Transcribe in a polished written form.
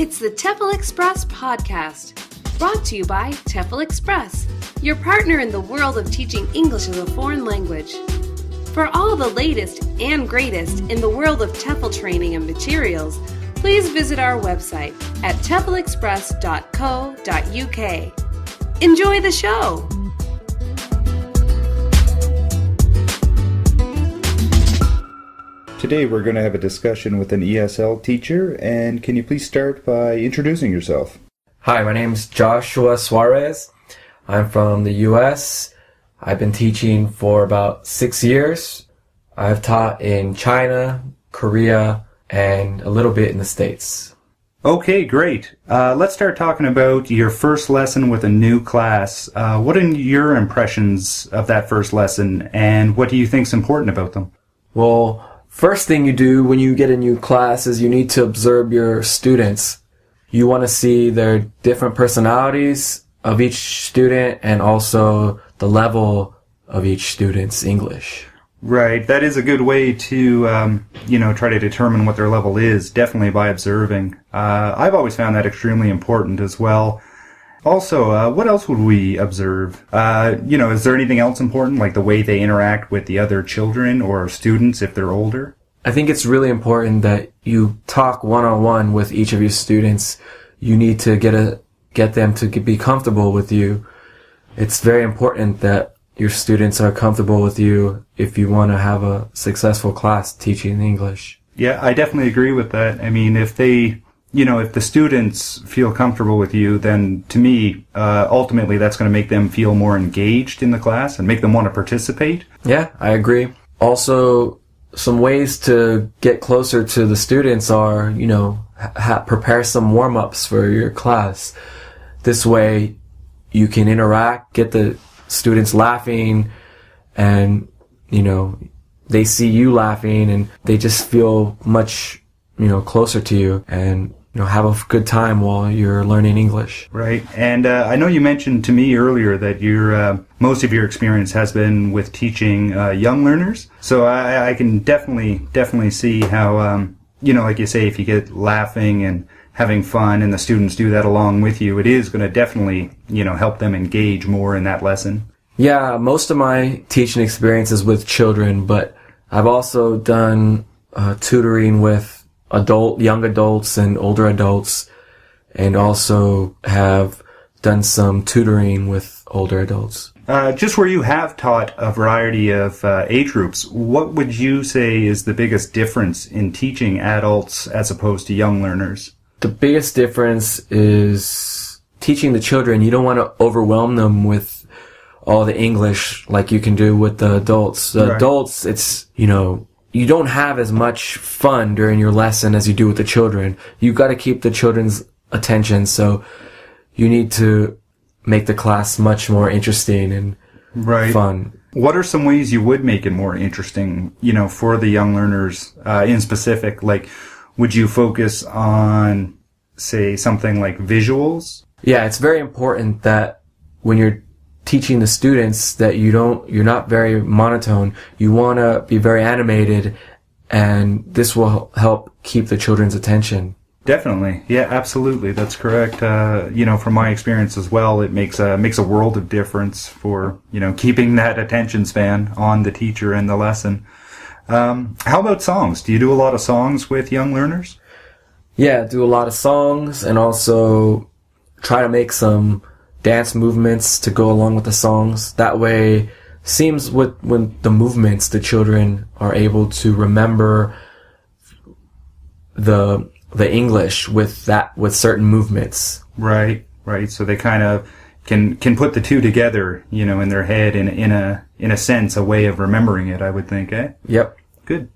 It's the TEFL Express podcast, brought to you by TEFL Express, your partner in the world of teaching English as a foreign language. For all the latest and greatest in the world of TEFL training and materials, please visit our website at teflexpress.co.uk. Enjoy the show! Today we're going to have a discussion with an ESL teacher, and can you please start by introducing yourself? Hi, my name's Joshua Suarez. I'm from the U.S. I've been teaching for about 6 years. I've taught in China, Korea, and a little bit in the States. Okay, great. Let's start talking about your first lesson with a new class. What are your impressions of that first lesson, and what do you think is important about them? Well, first thing you do when you get a new class is you need to observe your students. You want to see their different personalities of each student and also the level of each student's English. Right. That is a good way to, try to determine what their level is, definitely by observing. I've always found that extremely important as well. Also, what else would we observe? Is there anything else important, like the way they interact with the other children or students if they're older? I think it's really important that you talk one-on-one with each of your students. You need to get them to be comfortable with you. It's very important that your students are comfortable with you if you want to have a successful class teaching English. Yeah, I definitely agree with that. I mean, if the students feel comfortable with you, then to me, ultimately that's going to make them feel more engaged in the class and make them want to participate. Yeah, I agree. Also, some ways to get closer to the students are, prepare some warm-ups for your class. This way, you can interact, get the students laughing, and, they see you laughing, and they just feel much, closer to you, and have a good time while you're learning English. Right. And I know you mentioned to me earlier that your most of your experience has been with teaching young learners. So I can definitely see how, like you say, if you get laughing and having fun and the students do that along with you, it is going to definitely, help them engage more in that lesson. Yeah, most of my teaching experience is with children, but I've also done tutoring with young adults and older adults, and also have done some tutoring with older adults. Just where you have taught a variety of age groups, what would you say is the biggest difference in teaching adults as opposed to young learners? The biggest difference is teaching the children. You don't want to overwhelm them with all the English like you can do with the adults. The adults, it's, you don't have as much fun during your lesson as you do with the children. You've got to keep the children's attention, so you need to make the class much more interesting and fun. What are some ways you would make it more interesting, for the young learners in specific? Like, would you focus on, say, something like visuals? Yeah, it's very important that when you're teaching the students that you're not very monotone. You want to be very animated, and this will help keep the children's attention. Definitely. Yeah, absolutely. That's correct. From my experience as well, it makes a world of difference for, keeping that attention span on the teacher and the lesson. How about songs? Do you do a lot of songs with young learners? Yeah, do a lot of songs, and also try to make some dance movements to go along with the songs. That way, seems when the movements, the children are able to remember the English with certain movements. Right. So they kind of can put the two together, in their head in a sense, a way of remembering it, I would think, eh? Yep. Good.